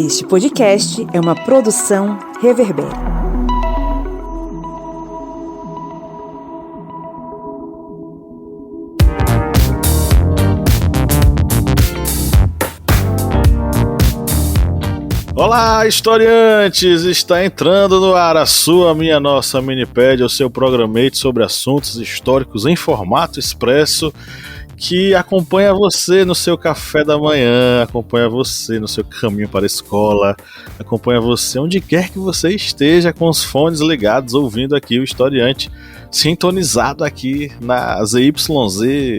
Este podcast é uma produção Reverber. Olá, historiantes! Está entrando no ar a sua, minha, nossa Minipédia, o seu programete sobre assuntos históricos em formato expresso que acompanha você no seu café da manhã, acompanha você no seu caminho para a escola, acompanha você onde quer que você esteja com os fones ligados, ouvindo aqui o Historiante, sintonizado aqui na ZYZ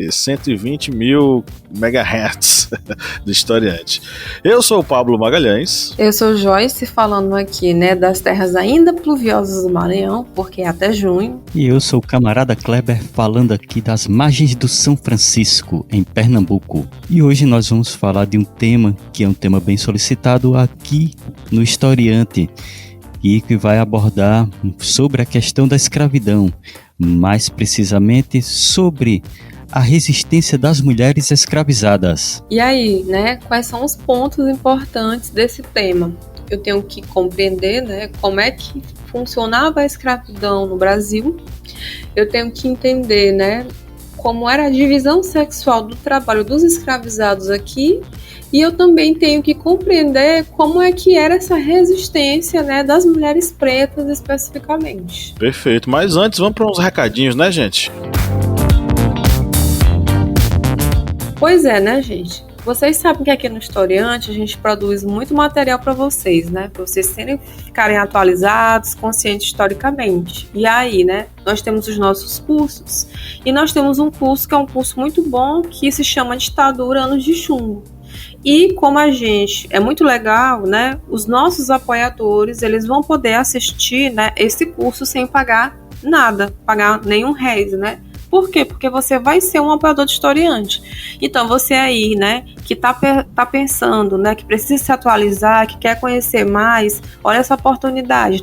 120.000 MHz do Historiante. Eu sou o Pablo Magalhães. Eu sou Joyce, falando aqui, das terras ainda pluviosas do Maranhão, porque é até junho. E eu sou o camarada Kleber, falando aqui das margens do São Francisco, em Pernambuco. E hoje nós vamos falar de um tema que é um tema bem solicitado aqui no Historiante, e que vai abordar sobre a questão da escravidão, mais precisamente sobre a resistência das mulheres escravizadas. E aí, quais são os pontos importantes desse tema? Eu tenho que compreender, como é que funcionava a escravidão no Brasil. Eu tenho que entender, como era a divisão sexual do trabalho dos escravizados aqui. E eu também tenho que compreender como é que era essa resistência, das mulheres pretas especificamente. Perfeito, mas antes vamos para uns recadinhos, gente? Pois é, gente? Vocês sabem que aqui no Historiante a gente produz muito material para vocês, para vocês ficarem atualizados, conscientes historicamente. E aí, nós temos os nossos cursos, e nós temos um curso que é um curso muito bom, que se chama Ditadura Anos de Chumbo. E como a gente é muito legal, os nossos apoiadores, eles vão poder assistir, esse curso sem pagar nada, pagar nenhum reais, Por quê? Porque você vai ser um apoiador de Historiante. Então você aí, que tá pensando, que precisa se atualizar, que quer conhecer mais, olha essa oportunidade,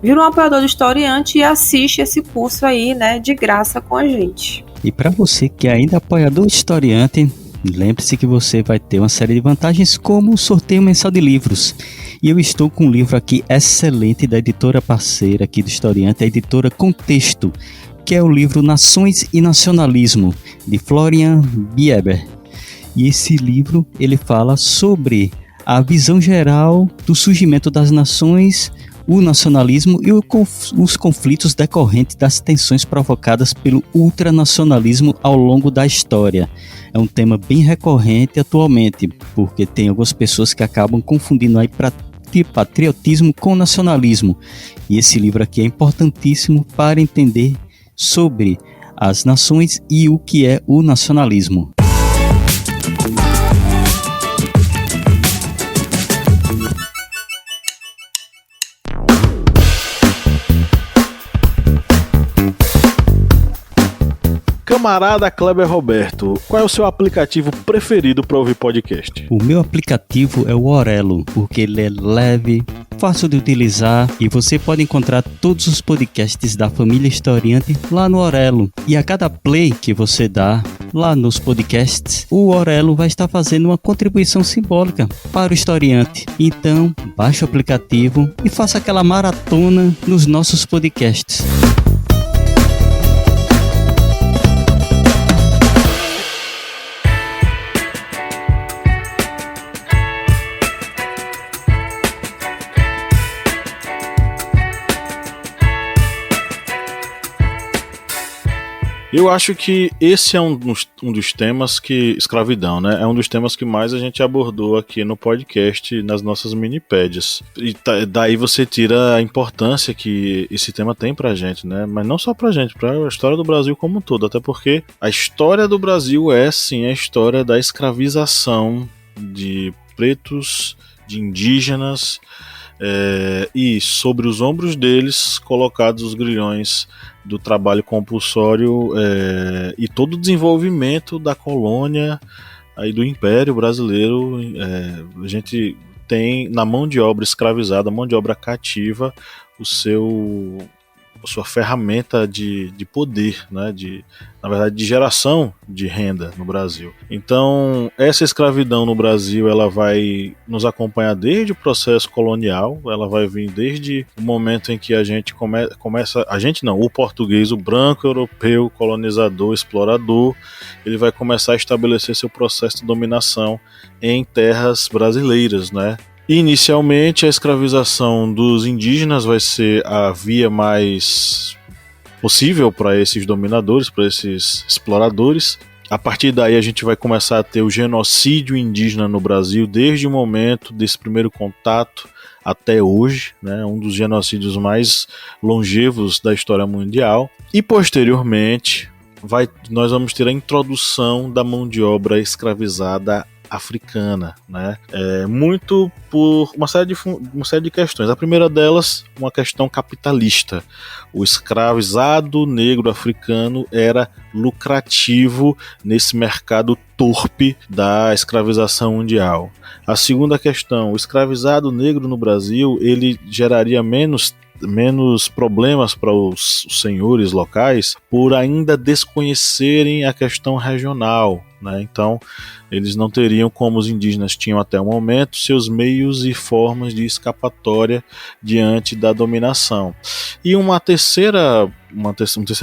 Vira um apoiador de Historiante e assiste esse curso aí, de graça com a gente. E para você que ainda é apoiador de Historiante, lembre-se que você vai ter uma série de vantagens, como o sorteio mensal de livros. E eu estou com um livro aqui excelente da editora parceira aqui do Historiante, a editora Contexto, que é o livro Nações e Nacionalismo, de Florian Bieber. E esse livro, ele fala sobre a visão geral do surgimento das nações, o nacionalismo e os conflitos decorrentes das tensões provocadas pelo ultranacionalismo ao longo da história. É um tema bem recorrente atualmente, porque tem algumas pessoas que acabam confundindo aí patriotismo com nacionalismo. E esse livro aqui é importantíssimo para entender sobre as nações e o que é o nacionalismo. Camarada Kleber Roberto, qual é o seu aplicativo preferido para ouvir podcast? O meu aplicativo é o Orelo, porque ele é leve, fácil de utilizar e você pode encontrar todos os podcasts da família Historiante lá no Orelo. E a cada play que você dá lá nos podcasts, o Orelo vai estar fazendo uma contribuição simbólica para o Historiante. Então, baixe o aplicativo e faça aquela maratona nos nossos podcasts. Eu acho que esse é um dos temas que... Escravidão, É um dos temas que mais a gente abordou aqui no podcast, nas nossas minipédias. E daí você tira a importância que esse tema tem pra gente, Mas não só pra gente, pra história do Brasil como um todo. Até porque a história do Brasil é, sim, a história da escravização de pretos, de indígenas, e sobre os ombros deles colocados os grilhões do trabalho compulsório, e todo o desenvolvimento da colônia aí do Império Brasileiro. A gente tem na mão de obra escravizada, mão de obra cativa, sua ferramenta de poder, né, na verdade, de geração de renda no Brasil. Então, essa escravidão no Brasil, ela vai nos acompanhar desde o processo colonial, ela vai vir desde o momento em que a gente o português, o branco europeu, colonizador, explorador, ele vai começar a estabelecer seu processo de dominação em terras brasileiras, né? Inicialmente, a escravização dos indígenas vai ser a via mais possível para esses dominadores, para esses exploradores. A partir daí, a gente vai começar a ter o genocídio indígena no Brasil, desde o momento desse primeiro contato até hoje, né? Um dos genocídios mais longevos da história mundial. E, posteriormente, nós vamos ter a introdução da mão de obra escravizada africana, né? Muito por uma série de questões. A primeira delas, uma questão capitalista. O escravizado negro africano era lucrativo nesse mercado torpe da escravização mundial. A segunda questão, o escravizado negro no Brasil, ele geraria menos problemas para os senhores locais por ainda desconhecerem a questão regional, né? Então, eles não teriam, como os indígenas tinham até o momento, seus meios e formas de escapatória diante da dominação. E um terceiro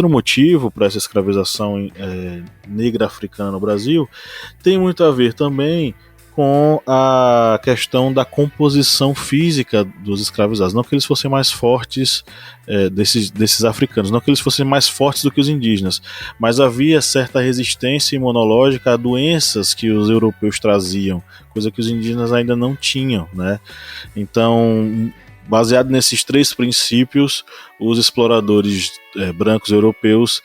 motivo para essa escravização negra africana no Brasil tem muito a ver também com a questão da composição física dos escravizados. Não que eles fossem mais fortes, desses africanos, não que eles fossem mais fortes do que os indígenas, mas havia certa resistência imunológica a doenças que os europeus traziam, coisa que os indígenas ainda não tinham, né? Então, baseado nesses três princípios, os exploradores brancos europeus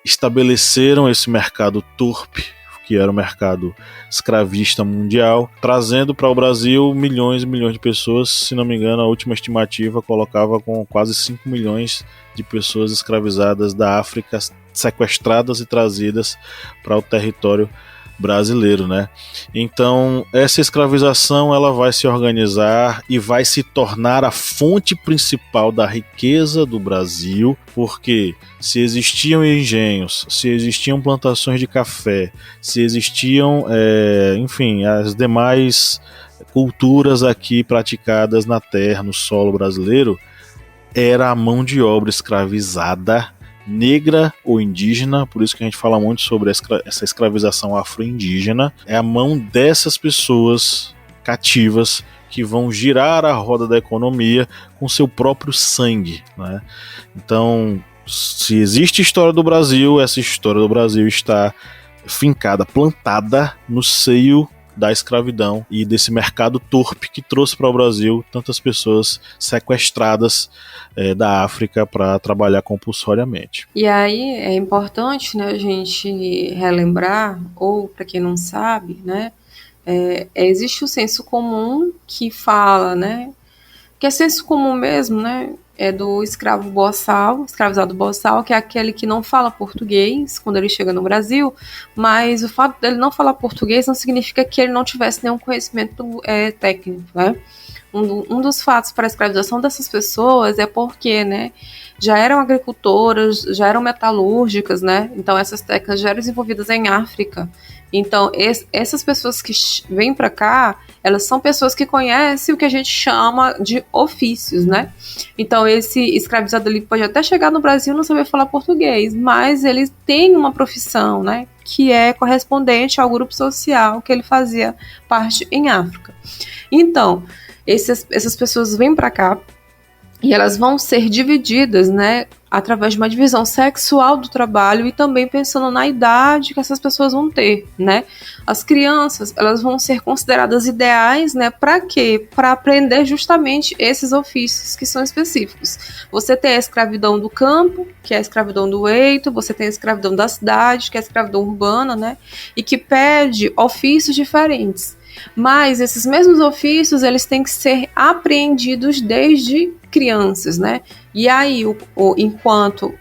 estabeleceram esse mercado torpe, que era o mercado escravista mundial, trazendo para o Brasil milhões e milhões de pessoas. Se não me engano, a última estimativa colocava com quase 5 milhões de pessoas escravizadas da África, sequestradas e trazidas para o território brasileiro, né? Então, essa escravização, ela vai se organizar e vai se tornar a fonte principal da riqueza do Brasil, porque se existiam engenhos, se existiam plantações de café, se existiam, enfim, as demais culturas aqui praticadas na terra, no solo brasileiro, era a mão de obra escravizada, negra ou indígena, por isso que a gente fala muito sobre essa escravização afro-indígena. É a mão dessas pessoas cativas que vão girar a roda da economia com seu próprio sangue, né? Então, se existe história do Brasil, essa história do Brasil está fincada, plantada no seio da escravidão e desse mercado torpe que trouxe para o Brasil tantas pessoas sequestradas da África para trabalhar compulsoriamente. E aí é importante, né, a gente relembrar, ou para quem não sabe, né, existe o senso comum que fala, né, que é senso comum mesmo, né, é do escravo boçal, escravizado boçal, que é aquele que não fala português quando ele chega no Brasil, mas o fato dele não falar português não significa que ele não tivesse nenhum conhecimento técnico, né? Um dos fatos para a escravização dessas pessoas é porque, né, já eram agricultoras, já eram metalúrgicas, né? Então essas técnicas já eram desenvolvidas em África. Então essas pessoas que vêm para cá, elas são pessoas que conhecem o que a gente chama de ofícios, né? Então esse escravizado ali pode até chegar no Brasil e não saber falar português, mas ele tem uma profissão, né, que é correspondente ao grupo social que ele fazia parte em África. Então, essas pessoas vêm para cá e elas vão ser divididas, né, através de uma divisão sexual do trabalho e também pensando na idade que essas pessoas vão ter, né? As crianças, elas vão ser consideradas ideais, né, para quê? Para aprender justamente esses ofícios que são específicos. Você tem a escravidão do campo, que é a escravidão do eito, você tem a escravidão da cidade, que é a escravidão urbana, né, e que pede ofícios diferentes. Mas esses mesmos ofícios, eles têm que ser apreendidos desde crianças, né? E aí, enquanto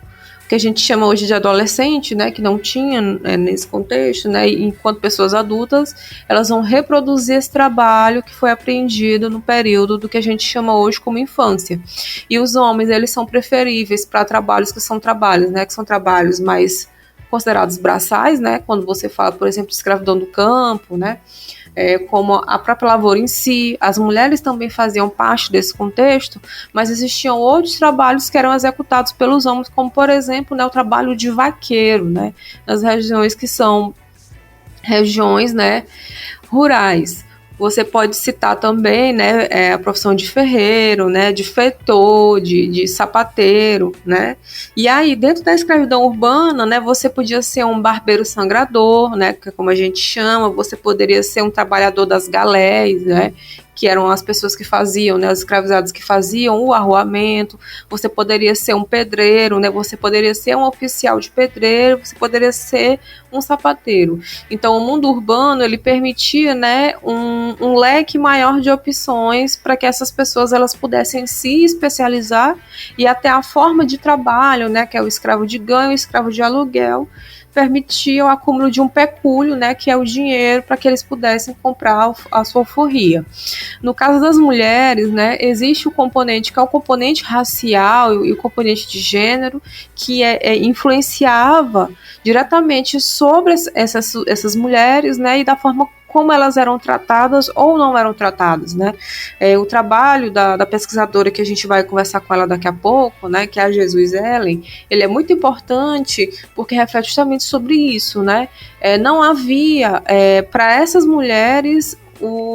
que a gente chama hoje de adolescente, né, que não tinha nesse contexto, né, e enquanto pessoas adultas, elas vão reproduzir esse trabalho que foi apreendido no período do que a gente chama hoje como infância. E os homens, eles são preferíveis para trabalhos que são trabalhos, né, que são trabalhos mais considerados braçais, né, quando você fala, por exemplo, de escravidão do campo, né, como a própria lavoura em si. As mulheres também faziam parte desse contexto, mas existiam outros trabalhos que eram executados pelos homens, como, por exemplo, né, o trabalho de vaqueiro, né, nas regiões que são regiões, né, rurais. Você pode citar também, né, a profissão de ferreiro, né, de feitor, de sapateiro, né. E aí, dentro da escravidão urbana, né, você podia ser um barbeiro sangrador, né, que é como a gente chama, você poderia ser um trabalhador das galés, né, que eram as pessoas que faziam, né, os escravizados que faziam o arruamento. Você poderia ser um pedreiro, né, você poderia ser um oficial de pedreiro, você poderia ser um sapateiro. Então, o mundo urbano, ele permitia, né, um leque maior de opções para que essas pessoas elas pudessem se especializar, e até a forma de trabalho, né, que é o escravo de ganho, o escravo de aluguel, permitia o acúmulo de um pecúlio, né, que é o dinheiro, para que eles pudessem comprar a sua alforria. No caso das mulheres, né, existe o componente que é o componente racial e o componente de gênero, que influenciava diretamente sobre essas mulheres, né, e da forma como elas eram tratadas ou não eram tratadas, né? O trabalho da pesquisadora, que a gente vai conversar com ela daqui a pouco, né, que é a Jesus Ellen, ele é muito importante porque reflete justamente sobre isso, né? Não havia para essas mulheres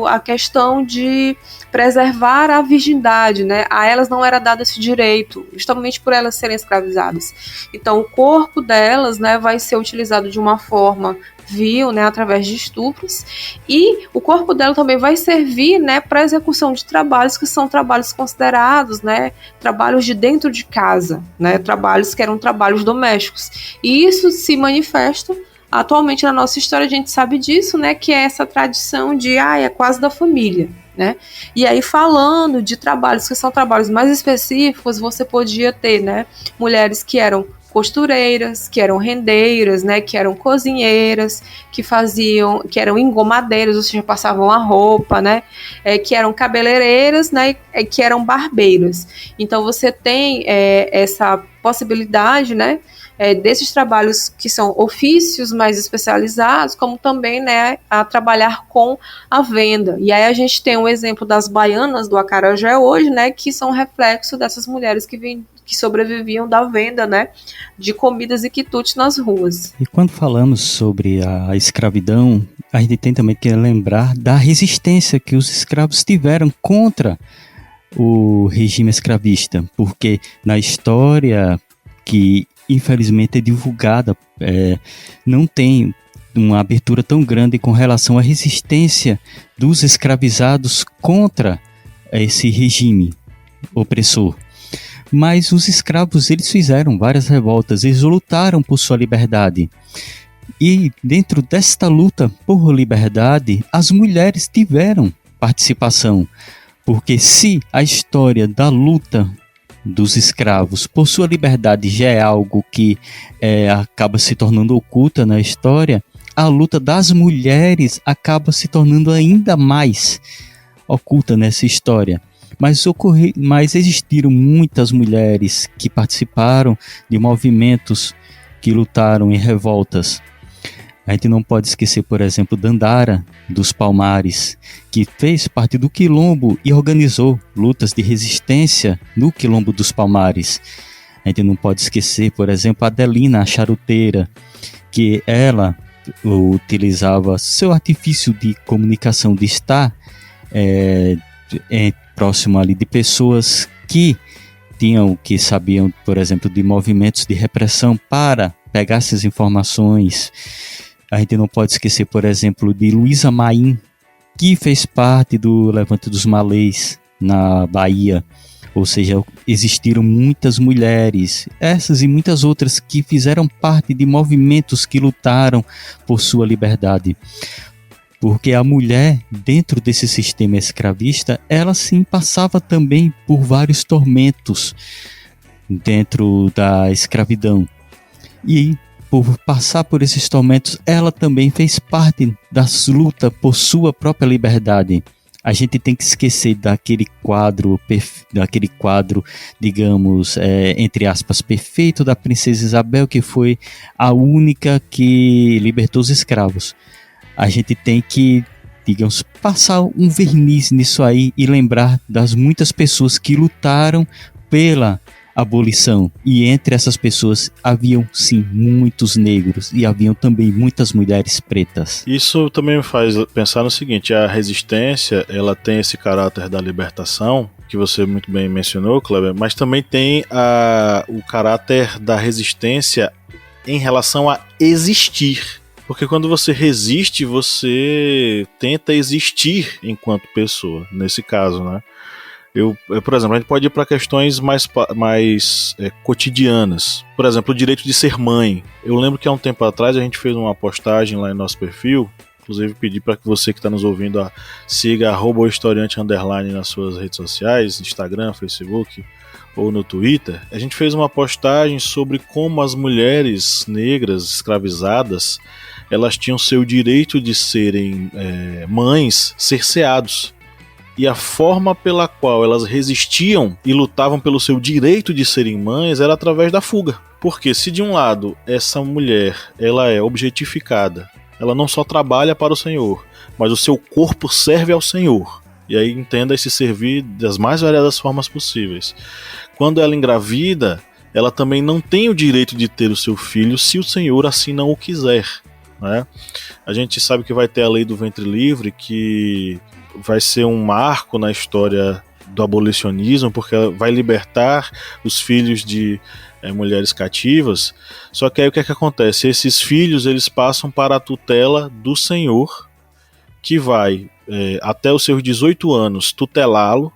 a questão de preservar a virgindade, né? A elas não era dado esse direito, justamente por elas serem escravizadas. Então, o corpo delas, né, vai ser utilizado de uma forma vil, né, através de estupros, e o corpo dela também vai servir, né, para execução de trabalhos que são trabalhos considerados, né, trabalhos de dentro de casa, né, trabalhos que eram trabalhos domésticos. E isso se manifesta atualmente na nossa história, a gente sabe disso, né, que é essa tradição de, é quase da família, né? E aí, falando de trabalhos que são trabalhos mais específicos, você podia ter, né, mulheres que eram costureiras, que eram rendeiras, né, que eram cozinheiras, que eram engomadeiras, ou seja, passavam a roupa, né, que eram cabeleireiras, né, que eram barbeiras. Então você tem essa possibilidade, né, desses trabalhos que são ofícios mais especializados, como também, né, a trabalhar com a venda. E aí a gente tem um exemplo das baianas do acarajé hoje, né, que são reflexo dessas mulheres que sobreviviam da venda, né, de comidas e quitutes nas ruas. E quando falamos sobre a escravidão, a gente tem também que lembrar da resistência que os escravos tiveram contra o regime escravista, porque na história que infelizmente é divulgada, não tem uma abertura tão grande com relação à resistência dos escravizados contra esse regime opressor. Mas os escravos, eles fizeram várias revoltas, eles lutaram por sua liberdade. E dentro desta luta por liberdade, as mulheres tiveram participação, porque se a história da luta dos escravos por sua liberdade já é algo que acaba se tornando oculta na história, a luta das mulheres acaba se tornando ainda mais oculta nessa história. Mas existiram muitas mulheres que participaram de movimentos que lutaram em revoltas. A gente não pode esquecer, por exemplo, Dandara dos Palmares, que fez parte do Quilombo e organizou lutas de resistência no Quilombo dos Palmares. A gente não pode esquecer, por exemplo, Adelina, a charuteira, que ela utilizava seu artifício de comunicação, de estar próximo ali de pessoas que sabiam, por exemplo, de movimentos de repressão para pegar essas informações. A gente não pode esquecer, por exemplo, de Luísa Maim, que fez parte do Levante dos Malês na Bahia. Ou seja, existiram muitas mulheres, essas e muitas outras, que fizeram parte de movimentos que lutaram por sua liberdade. Porque a mulher, dentro desse sistema escravista, ela sim passava também por vários tormentos dentro da escravidão. E por passar por esses tormentos, ela também fez parte da luta por sua própria liberdade. A gente tem que esquecer daquele quadro, digamos, entre aspas, perfeito da princesa Isabel, que foi a única que libertou os escravos. A gente tem que, digamos, passar um verniz nisso aí e lembrar das muitas pessoas que lutaram pela abolição. E entre essas pessoas haviam, sim, muitos negros e haviam também muitas mulheres pretas. Isso também me faz pensar no seguinte: a resistência, ela tem esse caráter da libertação, que você muito bem mencionou, Kleber, mas também tem o caráter da resistência em relação a existir. Porque quando você resiste, você tenta existir enquanto pessoa, nesse caso, né? Por exemplo, a gente pode ir para questões mais cotidianas. Por exemplo, o direito de ser mãe. Eu lembro que há um tempo atrás a gente fez uma postagem lá em nosso perfil. Inclusive, pedi para que você que está nos ouvindo siga @historiante_ nas suas redes sociais, Instagram, Facebook ou no Twitter. A gente fez uma postagem sobre como as mulheres negras escravizadas, elas tinham seu direito de serem mães cerceados. E a forma pela qual elas resistiam e lutavam pelo seu direito de serem mães era através da fuga. Porque se de um lado essa mulher ela é objetificada, ela não só trabalha para o Senhor, mas o seu corpo serve ao Senhor. E aí entenda esse servir das mais variadas formas possíveis. Quando ela engravida, ela também não tem o direito de ter o seu filho se o Senhor assim não o quiser, né? A gente sabe que vai ter a lei do ventre livre, que vai ser um marco na história do abolicionismo, porque ela vai libertar os filhos de mulheres cativas. Só que aí o que é que acontece? Esses filhos, eles passam para a tutela do Senhor, que vai até os seus 18 anos tutelá-lo.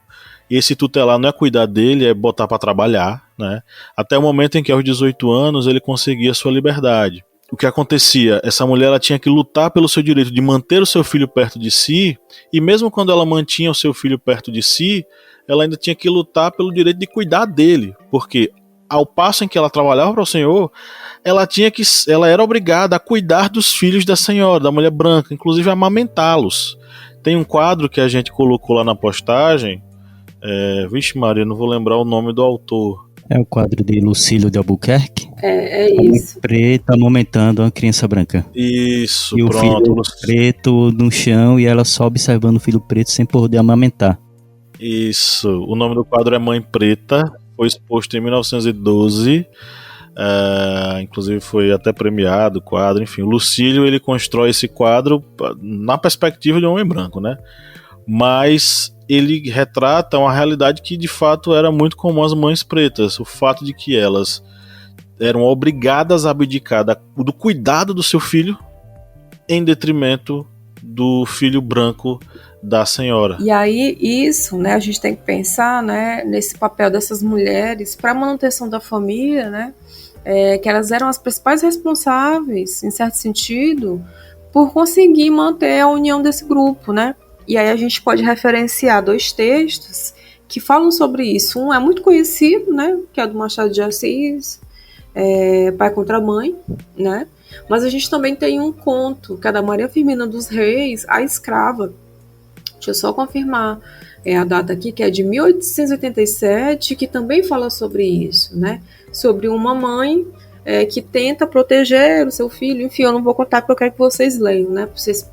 E esse tutelar não é cuidar dele, é botar para trabalhar, né? Até o momento em que aos 18 anos ele conseguia sua liberdade. O que acontecia? Essa mulher ela tinha que lutar pelo seu direito de manter o seu filho perto de si, e mesmo quando ela mantinha o seu filho perto de si, ela ainda tinha que lutar pelo direito de cuidar dele, porque ao passo em que ela trabalhava para o Senhor, ela era obrigada a cuidar dos filhos da senhora, da mulher branca, inclusive amamentá-los. Tem um quadro que a gente colocou lá na postagem, vixe Maria, não vou lembrar o nome do autor. É o quadro de Lucílio de Albuquerque. É isso. Preta amamentando uma criança branca. Isso, e pronto. O filho preto no chão e ela só observando o filho preto sem poder amamentar. Isso. O nome do quadro é Mãe Preta. Foi exposto em 1912. Inclusive foi até premiado o quadro. Enfim, o Lucílio ele constrói esse quadro na perspectiva de um homem branco, né? Mas ele retrata uma realidade que de fato era muito comum às mães pretas, o fato de que elas eram obrigadas a abdicar do cuidado do seu filho em detrimento do filho branco da senhora. E aí isso, né, a gente tem que pensar, né, nesse papel dessas mulheres para a manutenção da família, né, que elas eram as principais responsáveis, em certo sentido, por conseguir manter a união desse grupo, né. E aí a gente pode referenciar 2 textos que falam sobre isso. Um é muito conhecido, né, que é do Machado de Assis, Pai contra Mãe, né? Mas a gente também tem um conto, que é da Maria Firmina dos Reis, A Escrava. Deixa eu só confirmar a data aqui, que é de 1887, que também fala sobre isso, né? Sobre uma mãe que tenta proteger o seu filho. Enfim, eu não vou contar porque eu quero que vocês leiam, né? Para vocês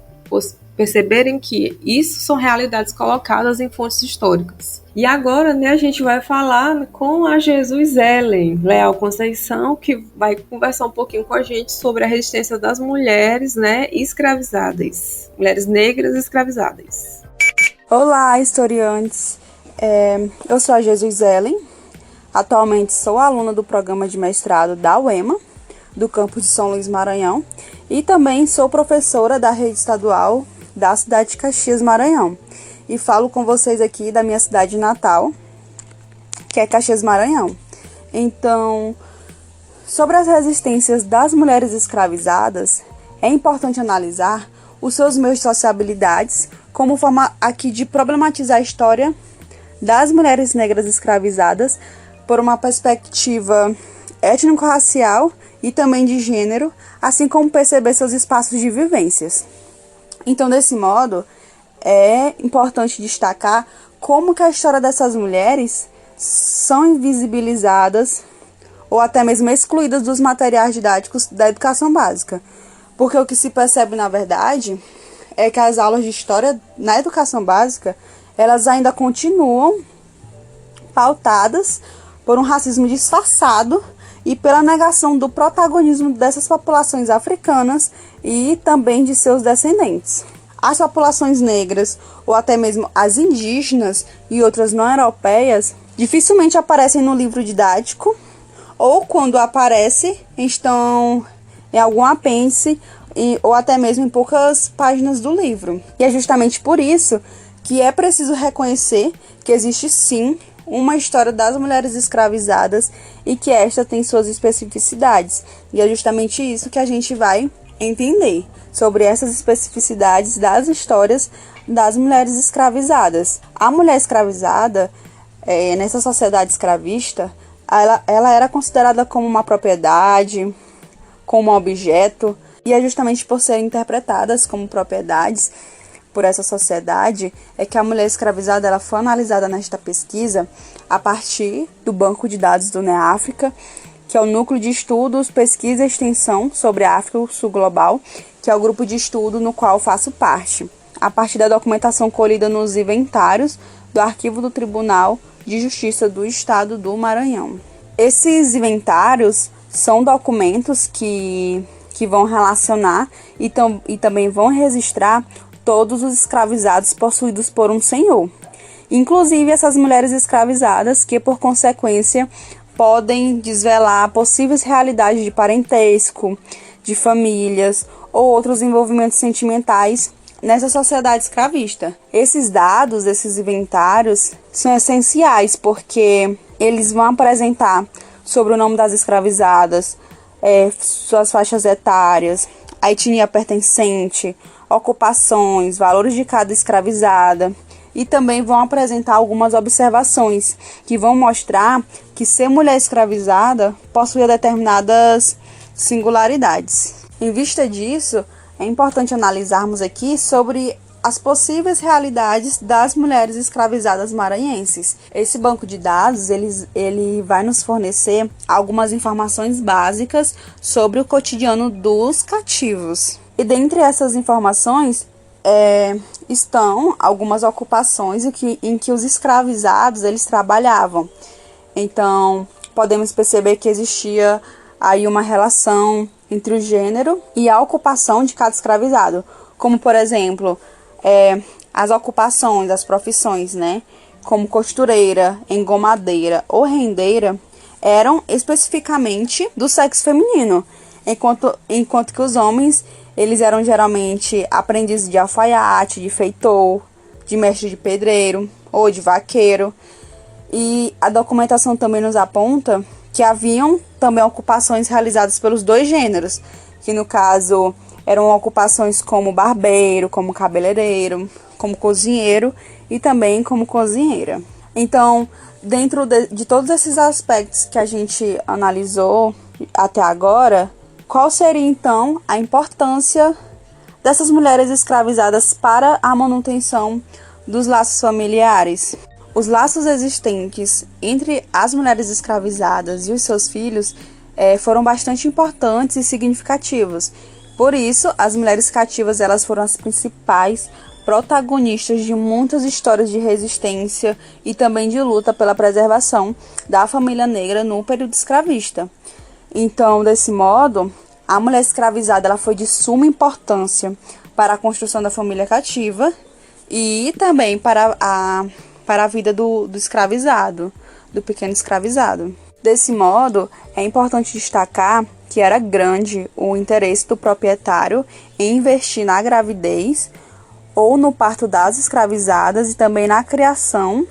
perceberem que isso são realidades colocadas em fontes históricas. E agora, né, a gente vai falar com a Jesus Ellen Leal Conceição, que vai conversar um pouquinho com a gente sobre a resistência das mulheres, né, escravizadas, mulheres negras escravizadas. Olá, historiantes. Eu sou a Jesus Ellen. Atualmente sou aluna do programa de mestrado da UEMA, do campus de São Luís Maranhão, e também sou professora da rede estadual da cidade de Caxias, Maranhão. E falo com vocês aqui da minha cidade natal, que é Caxias, Maranhão. Então, sobre as resistências das mulheres escravizadas, é importante analisar os seus meios de sociabilidades como forma aqui de problematizar a história das mulheres negras escravizadas por uma perspectiva étnico-racial e também de gênero, assim como perceber seus espaços de vivências. Então, desse modo, é importante destacar como que a história dessas mulheres são invisibilizadas ou até mesmo excluídas dos materiais didáticos da educação básica. Porque o que se percebe, na verdade, é que as aulas de história na educação básica, elas ainda continuam pautadas por um racismo disfarçado e pela negação do protagonismo dessas populações africanas e também de seus descendentes. As populações negras, ou até mesmo as indígenas e outras não europeias, dificilmente aparecem no livro didático, ou quando aparece, estão em algum apêndice ou até mesmo em poucas páginas do livro. E é justamente por isso que é preciso reconhecer que existe sim uma história das mulheres escravizadas e que esta tem suas especificidades. E é justamente isso que a gente vai entender sobre essas especificidades das histórias das mulheres escravizadas. A mulher escravizada, nessa sociedade escravista, ela era considerada como uma propriedade, como um objeto, e é justamente por serem interpretadas como propriedades por essa sociedade é que a mulher escravizada ela foi analisada nesta pesquisa a partir do Banco de Dados do NEAFRICA, que é o Núcleo de Estudos, Pesquisa e Extensão sobre a África Sul Global, que é o grupo de estudo no qual faço parte, a partir da documentação colhida nos inventários do Arquivo do Tribunal de Justiça do Estado do Maranhão. Esses inventários são documentos que vão relacionar e também vão registrar todos os escravizados possuídos por um senhor, inclusive essas mulheres escravizadas que, por consequência, podem desvelar possíveis realidades de parentesco, de famílias ou outros envolvimentos sentimentais nessa sociedade escravista. Esses dados, esses inventários, são essenciais porque eles vão apresentar sobre o nome das escravizadas, suas faixas etárias, a etnia pertencente, ocupações, valores de cada escravizada, e também vão apresentar algumas observações que vão mostrar que ser mulher escravizada possui determinadas singularidades. Em vista disso, é importante analisarmos aqui sobre as possíveis realidades das mulheres escravizadas maranhenses. Esse banco de dados ele vai nos fornecer algumas informações básicas sobre o cotidiano dos cativos. E dentre essas informações estão algumas ocupações em que os escravizados eles trabalhavam. Então, podemos perceber que existia aí uma relação entre o gênero e a ocupação de cada escravizado, como, por exemplo, as ocupações, as profissões, né, como costureira, engomadeira ou rendeira, eram especificamente do sexo feminino, enquanto que os homens eles eram geralmente aprendizes de alfaiate, de feitor, de mestre de pedreiro ou de vaqueiro. E a documentação também nos aponta que haviam também ocupações realizadas pelos dois gêneros, que no caso eram ocupações como barbeiro, como cabeleireiro, como cozinheiro e também como cozinheira. Então, dentro de todos esses aspectos que a gente analisou até agora, qual seria então a importância dessas mulheres escravizadas para a manutenção dos laços familiares? Os laços existentes entre as mulheres escravizadas e os seus filhos foram bastante importantes e significativos. Por isso, as mulheres cativas elas foram as principais protagonistas de muitas histórias de resistência e também de luta pela preservação da família negra no período escravista. Então, desse modo, a mulher escravizada ela foi de suma importância para a construção da família cativa e também para a vida do escravizado, do pequeno escravizado. Desse modo, é importante destacar que era grande o interesse do proprietário em investir na gravidez ou no parto das escravizadas e também na criação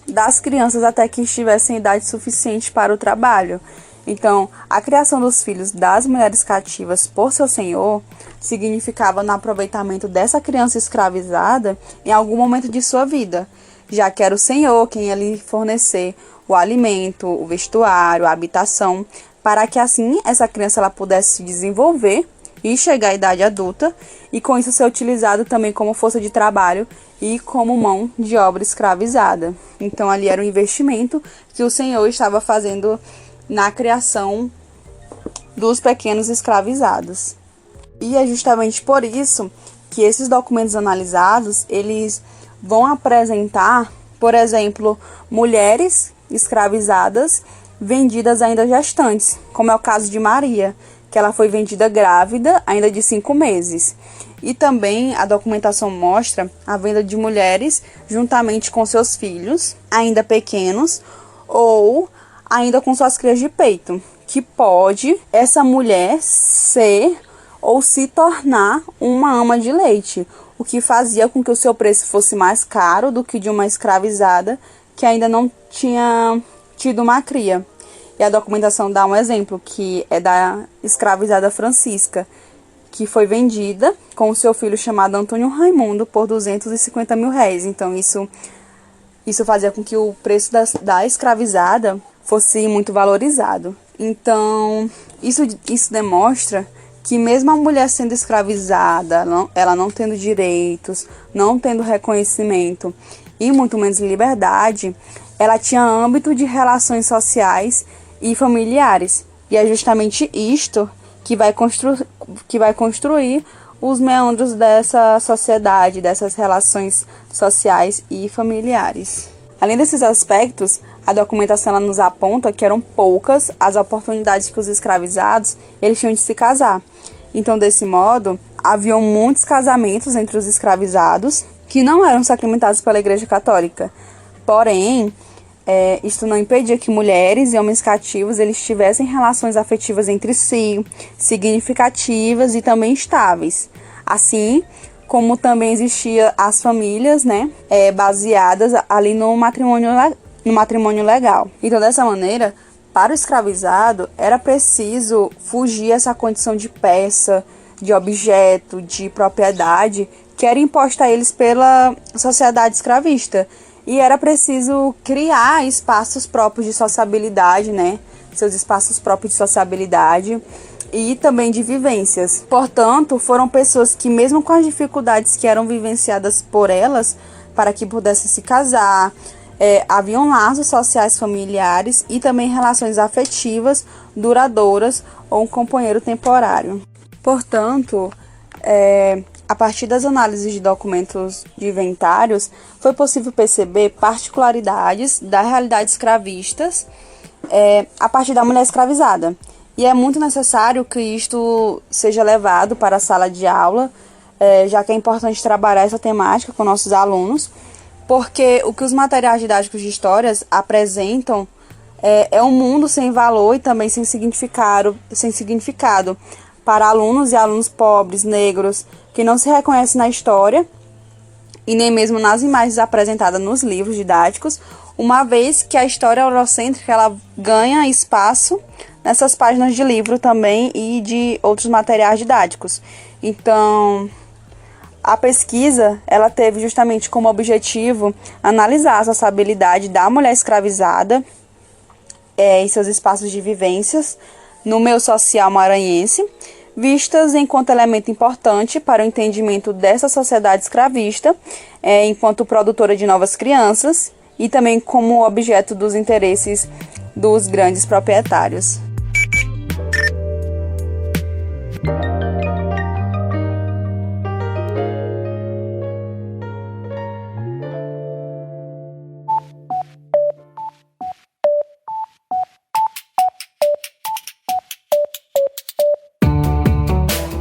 das crianças até que estivessem em idade suficiente para o trabalho. Então, a criação dos filhos das mulheres cativas por seu senhor significava no aproveitamento dessa criança escravizada em algum momento de sua vida, já que era o Senhor quem ia lhe fornecer o alimento, o vestuário, a habitação, para que assim essa criança ela pudesse se desenvolver e chegar à idade adulta, e com isso ser utilizado também como força de trabalho e como mão de obra escravizada. Então ali era um investimento que o Senhor estava fazendo na criação dos pequenos escravizados. E é justamente por isso que esses documentos analisados, eles vão apresentar, por exemplo, mulheres escravizadas vendidas ainda gestantes, como é o caso de Maria, que ela foi vendida grávida ainda de 5 meses. E também a documentação mostra a venda de mulheres juntamente com seus filhos, ainda pequenos, ou ainda com suas crias de peito, que pode essa mulher ser ou se tornar uma ama de leite, o que fazia com que o seu preço fosse mais caro do que de uma escravizada que ainda não tinha tido uma cria. E a documentação dá um exemplo, que é da escravizada Francisca, que foi vendida com o seu filho chamado Antônio Raimundo por 250 mil réis. Então isso fazia com que o preço da escravizada fosse muito valorizado. Então isso demonstra que mesmo a mulher sendo escravizada, ela não tendo direitos, não tendo reconhecimento e muito menos liberdade, ela tinha âmbito de relações sociais e familiares. E é justamente isto que vai construir os meandros dessa sociedade, dessas relações sociais e familiares. Além desses aspectos, a documentação ela nos aponta que eram poucas as oportunidades que os escravizados eles tinham de se casar. Então, desse modo, haviam muitos casamentos entre os escravizados que não eram sacramentados pela Igreja Católica. Porém, isto não impedia que mulheres e homens cativos eles tivessem relações afetivas entre si, significativas e também estáveis. Assim como também existiam as famílias, baseadas ali no matrimônio legal. Então, dessa maneira, para o escravizado, era preciso fugir essa condição de peça, de objeto, de propriedade que era imposta a eles pela sociedade escravista. E era preciso criar espaços próprios de sociabilidade, seus espaços próprios de sociabilidade e também de vivências. Portanto, foram pessoas que, mesmo com as dificuldades que eram vivenciadas por elas, para que pudessem se casar, haviam laços sociais familiares e também relações afetivas duradouras ou um companheiro temporário. Portanto, a partir das análises de documentos de inventários, foi possível perceber particularidades da realidade escravistas a partir da mulher escravizada. E é muito necessário que isto seja levado para a sala de aula, já que é importante trabalhar essa temática com nossos alunos, porque o que os materiais didáticos de histórias apresentam é um mundo sem valor e também sem significado para alunos e alunos pobres, negros, que não se reconhecem na história e nem mesmo nas imagens apresentadas nos livros didáticos, uma vez que a história eurocêntrica ela ganha espaço nessas páginas de livro também e de outros materiais didáticos. Então, a pesquisa ela teve justamente como objetivo analisar a sociabilidade da mulher escravizada em seus espaços de vivências no meio social maranhense, vistas enquanto elemento importante para o entendimento dessa sociedade escravista, enquanto produtora de novas crianças e também como objeto dos interesses dos grandes proprietários.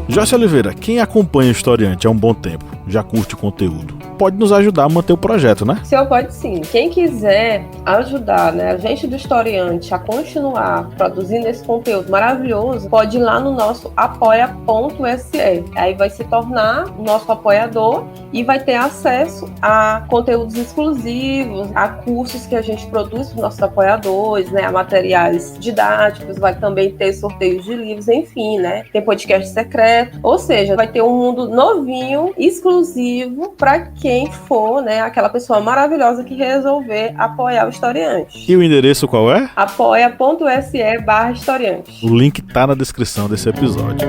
Joyce Oliveira, quem acompanha o Historiante há um bom tempo, já curte o conteúdo, pode nos ajudar a manter o projeto, né? O senhor pode sim. Quem quiser ajudar, a gente do Historiante a continuar produzindo esse conteúdo maravilhoso, pode ir lá no nosso apoia.se. Aí vai se tornar nosso apoiador e vai ter acesso a conteúdos exclusivos, a cursos que a gente produz para os nossos apoiadores, né, a materiais didáticos, vai também ter sorteios de livros, enfim, né, tem podcast secreto, ou seja, vai ter um mundo novinho, exclusivo para quem for, né, aquela pessoa maravilhosa que resolver apoiar o Historiante. E o endereço qual é? apoia.se/historiante. O link tá na descrição desse episódio.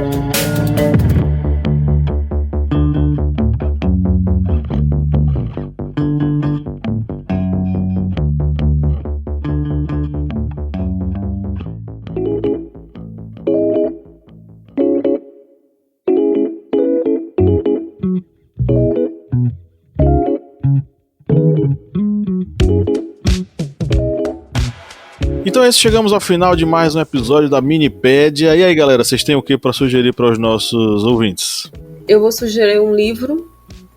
Então é isso, chegamos ao final de mais um episódio da Minipédia. E aí, galera, vocês têm o que para sugerir para os nossos ouvintes? Eu vou sugerir um livro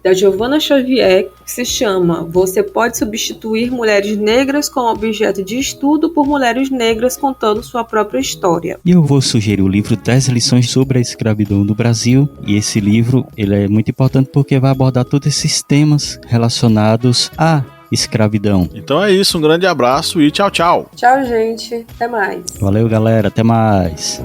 da Giovanna Xavier que se chama Você Pode Substituir Mulheres Negras como Objeto de Estudo por Mulheres Negras Contando Sua Própria História. E eu vou sugerir o livro 10 lições sobre a escravidão no Brasil. E esse livro ele é muito importante porque vai abordar todos esses temas relacionados à escravidão. Então é isso, um grande abraço e tchau, tchau. Tchau, gente. Até mais. Valeu, galera. Até mais.